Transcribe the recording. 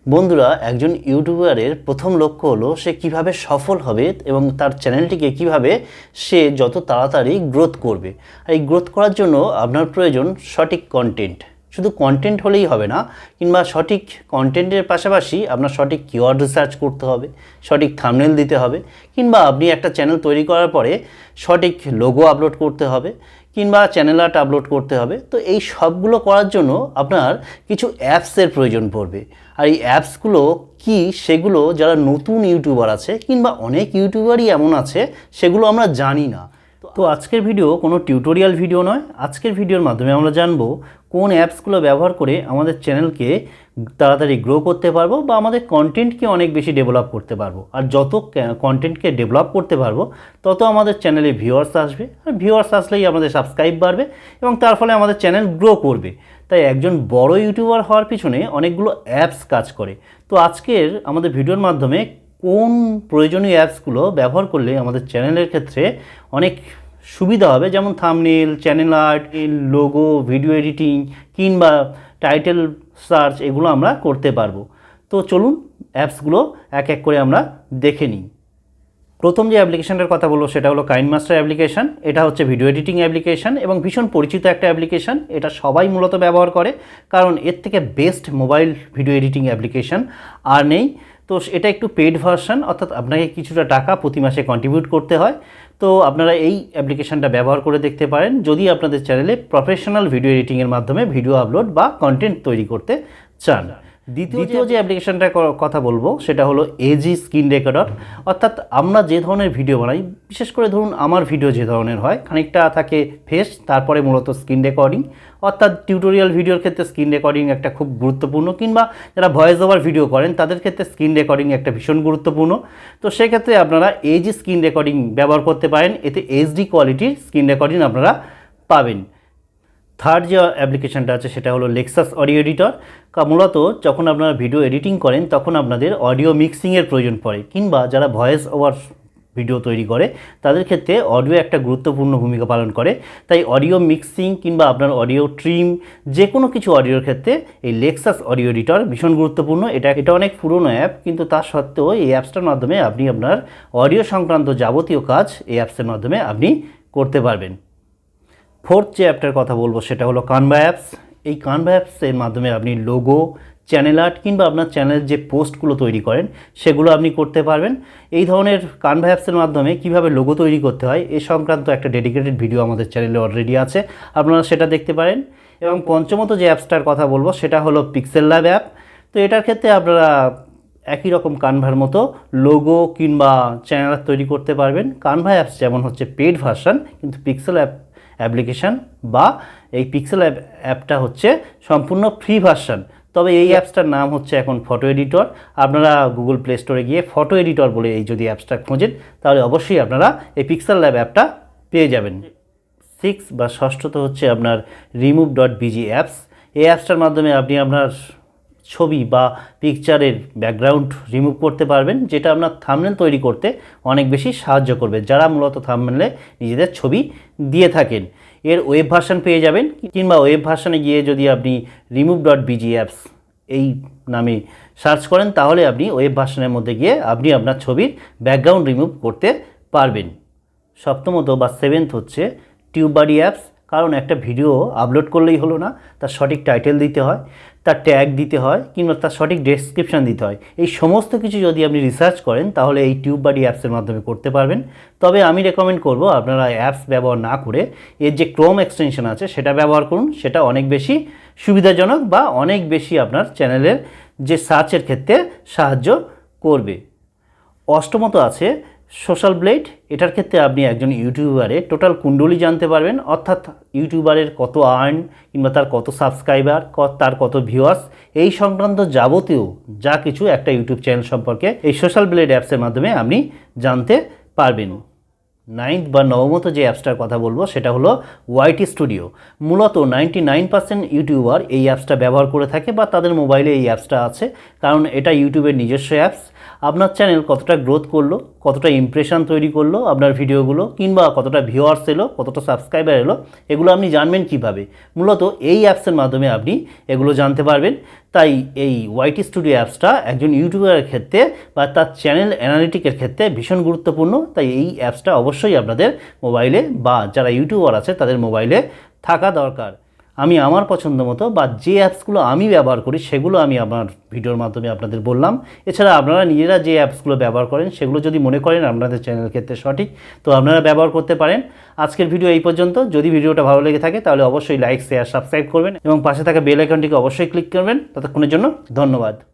বন্ধুরা, একজন ইউটিউবারের প্রথম লক্ষ্য হলো সে কিভাবে সফল হবে এবং তার চ্যানেলটিকে কিভাবে সে যত তাড়াতাড়ি গ্রোথ করবে। আর এই গ্রোথ করার জন্য আপনার প্রয়োজন সঠিক কন্টেন্ট। শুধু কন্টেন্ট হলেই হবে না, কিংবা সঠিক কন্টেন্টের পাশাপাশি আপনার সঠিক কিওয়ার্ড রিসার্চ করতে হবে, সঠিক থাম্বনেল দিতে হবে, কিংবা আপনি একটা চ্যানেল তৈরি করার পরে সঠিক লোগো আপলোড করতে হবে, কিংবা চ্যানেল আর্ট আপলোড করতে হবে। তো এই সবগুলো করার জন্য আপনার কিছু অ্যাপসের প্রয়োজন পড়বে। আর এই অ্যাপসগুলো কি, সেগুলো যারা নতুন ইউটিউবার আছে কিংবা অনেক ইউটিউবারই এমন আছে সেগুলো আমরা জানি না। তো আজকের ভিডিও কোনো টিউটোরিয়াল ভিডিও নয়। আজকের ভিডিওর মাধ্যমে আমরা জানবো কোন অ্যাপসগুলো ব্যবহার করে আমাদের চ্যানেলকে তাড়াতাড়ি গ্রো করতে পারবো বা আমাদের কন্টেন্টকে অনেক বেশি ডেভেলপ করতে পারবো। আর যত কন্টেন্টকে ডেভেলপ করতে পারবো তত আমাদের চ্যানেলে ভিউয়ার্স আসবে, আর ভিউয়ার্স আসলেই আমাদের সাবস্ক্রাইব বাড়বে এবং তার ফলে আমাদের চ্যানেল গ্রো করবে। তাই একজন বড় ইউটিউবার হওয়ার পিছনে অনেকগুলো অ্যাপস কাজ করে। তো আজকের আমাদের ভিডিওর মাধ্যমে কোন প্রয়োজনীয় অ্যাপসগুলো ব্যবহার করলে আমাদের চ্যানেলের ক্ষেত্রে অনেক সুবিধা হবে, যেমন thumbnail, channel art, logo, video editing কিংবা টাইটেল সার্চ, এগুলো আমরা করতে পারবো। তো চলুন অ্যাপসগুলো এক এক করে আমরা দেখে নিই। প্রথম যে অ্যাপ্লিকেশনটার কথা বলবো সেটা হলো কাইনমাস্টার অ্যাপ্লিকেশন। এটা হচ্ছে ভিডিও এডিটিং অ্যাপ্লিকেশন এবং ভীষণ পরিচিত একটা অ্যাপ্লিকেশন। এটা সবাই মূলত ব্যবহার করে, কারণ এর থেকে best mobile video editing application আর নেই। তো এটা একটু পেইড ভার্সন, অর্থাৎ আপনাকে কিছুটা টাকা প্রতি মাসে কন্ট্রিবিউট করতে হয়। তো আপনারা এই অ্যাপ্লিকেশনটা ব্যবহার করে দেখতে পারেন যদি আপনাদের চ্যানেলে প্রফেশনাল ভিডিও এডিটিংয়ের মাধ্যমে ভিডিও আপলোড বা কন্টেন্ট তৈরি করতে চান। দ্বিতীয় যে অ্যাপ্লিকেশনটার কথা বলবো সেটা হলো এজি স্ক্রিন রেকর্ডার। অর্থাৎ আমরা যে ধরনের ভিডিও বানাই, বিশেষ করে ধরুন আমার ভিডিও যে ধরনের হয়, খানিকটা থাকে ফেস, তারপরে মূলত স্ক্রিন রেকর্ডিং। অর্থাৎ টিউটোরিয়াল ভিডিওর ক্ষেত্রে স্ক্রিন রেকর্ডিং একটা খুব গুরুত্বপূর্ণ, কিংবা যারা ভয়েস ওভার ভিডিও করেন তাদের ক্ষেত্রে স্ক্রিন রেকর্ডিং একটা ভীষণ গুরুত্বপূর্ণ। তো সেক্ষেত্রে আপনারা এজি স্ক্রিন রেকর্ডিং ব্যবহার করতে পারেন। এতে এইচডি কোয়ালিটির স্ক্রিন রেকর্ডিং আপনারা পাবেন। থার্ড যে অ্যাপ্লিকেশনটা আছে সেটা হলো লেক্সাস অডিও এডিটর। মূলত যখন আপনারা ভিডিও এডিটিং করেন তখন আপনাদের অডিও মিক্সিংয়ের প্রয়োজন পড়ে, কিংবা যারা ভয়েস ওভার ভিডিও তৈরি করে তাদের ক্ষেত্রে অডিও একটা গুরুত্বপূর্ণ ভূমিকা পালন করে। তাই অডিও মিক্সিং কিংবা আপনার অডিও ট্রিম, যে কোনো কিছু অডিওর ক্ষেত্রে এই লেক্সাস অডিও এডিটর ভীষণ গুরুত্বপূর্ণ। এটা অনেক পুরনো অ্যাপ, কিন্তু তা সত্ত্বেও এই অ্যাপসটার মাধ্যমে আপনি আপনার অডিও সংক্রান্ত যাবতীয় কাজ এই অ্যাপসের মাধ্যমে আপনি করতে পারবেন। ফোর্থ যে অ্যাপটার কথা বলবো সেটা হলো কানভা অ্যাপস। এই কানভা অ্যাপসের মাধ্যমে আপনি লোগো, চ্যানেল আর্ট কিংবা আপনার চ্যানেলের যে পোস্টগুলো তৈরি করেন সেগুলো আপনি করতে পারবেন। এই ধরনের কানভা অ্যাপসের মাধ্যমে কিভাবে লোগো তৈরি করতে হয় এ সংক্রান্ত একটা ডেডিকেটেড ভিডিও আমাদের চ্যানেলে অলরেডি আছে, আপনারা সেটা দেখতে পারেন। এবং পঞ্চমত যে অ্যাপসটার কথা বলবো সেটা হলো পিক্সেল ল্যাব অ্যাপ। তো এটার ক্ষেত্রে আপনারা একই রকম কানভার মতো লোগো কিংবা চ্যানেল আর্ট তৈরি করতে পারবেন। কানভা অ্যাপস যেমন হচ্ছে পেইড ভার্সন, কিন্তু পিক্সেল অ্যাপ্লিকেশন বা এই পিক্সেল অ্যাপটা হচ্ছে সম্পূর্ণ ফ্রি ভার্সন। তবে এই অ্যাপসটার নাম হচ্ছে এখন ফটো এডিটর। আপনারা গুগল প্লে স্টোরে গিয়ে ফটো এডিটর বলে এই যদি অ্যাপসটা খোঁজেন তাহলে অবশ্যই আপনারা এই পিক্সেল ল্যাব অ্যাপটা পেয়ে যাবেন। ষষ্ঠত হচ্ছে আপনার remove.bg অ্যাপস। এই অ্যাপসটার মাধ্যমে আপনি আপনার ছবি বা পিকচারের ব্যাকগ্রাউন্ড রিমুভ করতে পারবেন, যেটা আপনার থাম্বনেল তৈরি করতে অনেক বেশি সাহায্য করবে, যারা মূলত থাম্বনেলে নিজেদের ছবি দিয়ে থাকেন। এর ওয়েব ভার্সন পেয়ে যাবেন, কিংবা ওয়েব ভার্সনে গিয়ে যদি আপনি remove.bg অ্যাপস এই নামে সার্চ করেন তাহলে আপনি ওয়েব ভার্সনের মধ্যে গিয়ে আপনি আপনার ছবির ব্যাকগ্রাউন্ড রিমুভ করতে পারবেন। সপ্তমত বা সেভেন্থ হচ্ছে টিউববাডি অ্যাপস। কারণ একটা ভিডিও আপলোড করলেই হলো না, তার সঠিক টাইটেল দিতে হয়, তার ট্যাগ দিতে হয়, কিংবা তার সঠিক ডেসক্রিপশান দিতে হয়। এই সমস্ত কিছু যদি আপনি রিসার্চ করেন তাহলে এই টিউববাডি অ্যাপসের মাধ্যমে করতে পারবেন। তবে আমি রেকমেন্ড করব আপনারা অ্যাপস ব্যবহার না করে এর যে ক্রোম এক্সটেনশন আছে সেটা ব্যবহার করুন। সেটা অনেক বেশি সুবিধাজনক বা অনেক বেশি আপনার চ্যানেলের যে সার্চের ক্ষেত্রে সাহায্য করবে। অষ্টমত আছে সোশ্যাল ব্লেড। এটার ক্ষেত্রে আপনি একজন ইউটিউবারের টোটাল কুণ্ডলী জানতে পারবেন, অর্থাৎ ইউটিউবারের কত আর্ন, কিংবা তার কত সাবস্ক্রাইবার, তার কত ভিউয়ার্স, এই সংক্রান্ত যাবতীয় যা কিছু একটা ইউটিউব চ্যানেল সম্পর্কে এই সোশ্যাল ব্লেড অ্যাপসের মাধ্যমে আপনি জানতে পারবেন। নাইন্থ বা নবমত যে অ্যাপসটার কথা বলবো সেটা হলো ওয়াইটি স্টুডিও। মূলত 99% ইউটিউবার এই অ্যাপসটা ব্যবহার করে থাকে বা তাদের মোবাইলে এই অ্যাপসটা আছে, কারণ এটা ইউটিউবের নিজস্ব অ্যাপস। আপনার চ্যানেল কতটা গ্রোথ করলো, কতটা ইমপ্রেশন তৈরি করলো আপনার ভিডিওগুলো, কিংবা কতটা ভিউয়ার্স এলো, কতটা সাবস্ক্রাইবার এলো, এগুলো আপনি জানবেন কিভাবে? মূলত এই অ্যাপসের মাধ্যমে আপনি এগুলো জানতে পারবেন। তাই এই ওয়াইটি স্টুডিও অ্যাপসটা একজন ইউটিউবারের ক্ষেত্রে বা তার চ্যানেল অ্যানালিটিকের ক্ষেত্রে ভীষণ গুরুত্বপূর্ণ। তাই এই অ্যাপসটা অবশ্যই আপনাদের মোবাইলে বা যারা ইউটিউবার আছে তাদের মোবাইলে থাকা দরকার। আমি আমার পছন্দ মতো বা যে অ্যাপসগুলো আমি ব্যবহার করি সেগুলো আমি আমার ভিডিওর মাধ্যমে আপনাদের বললাম। এছাড়া আপনারা নিজেরা যে অ্যাপসগুলো ব্যবহার করেন সেগুলো যদি মনে করেন আপনাদের চ্যানেল ক্ষেত্রে সঠিক, তো আপনারা ব্যবহার করতে পারেন। আজকের ভিডিও এই পর্যন্ত। যদি ভিডিওটা ভালো লেগে থাকে তাহলে অবশ্যই লাইক, শেয়ার, সাবস্ক্রাইব করবেন এবং পাশে থাকা বেল আইকনটিকে অবশ্যই ক্লিক করবেন। ততক্ষণের জন্য ধন্যবাদ।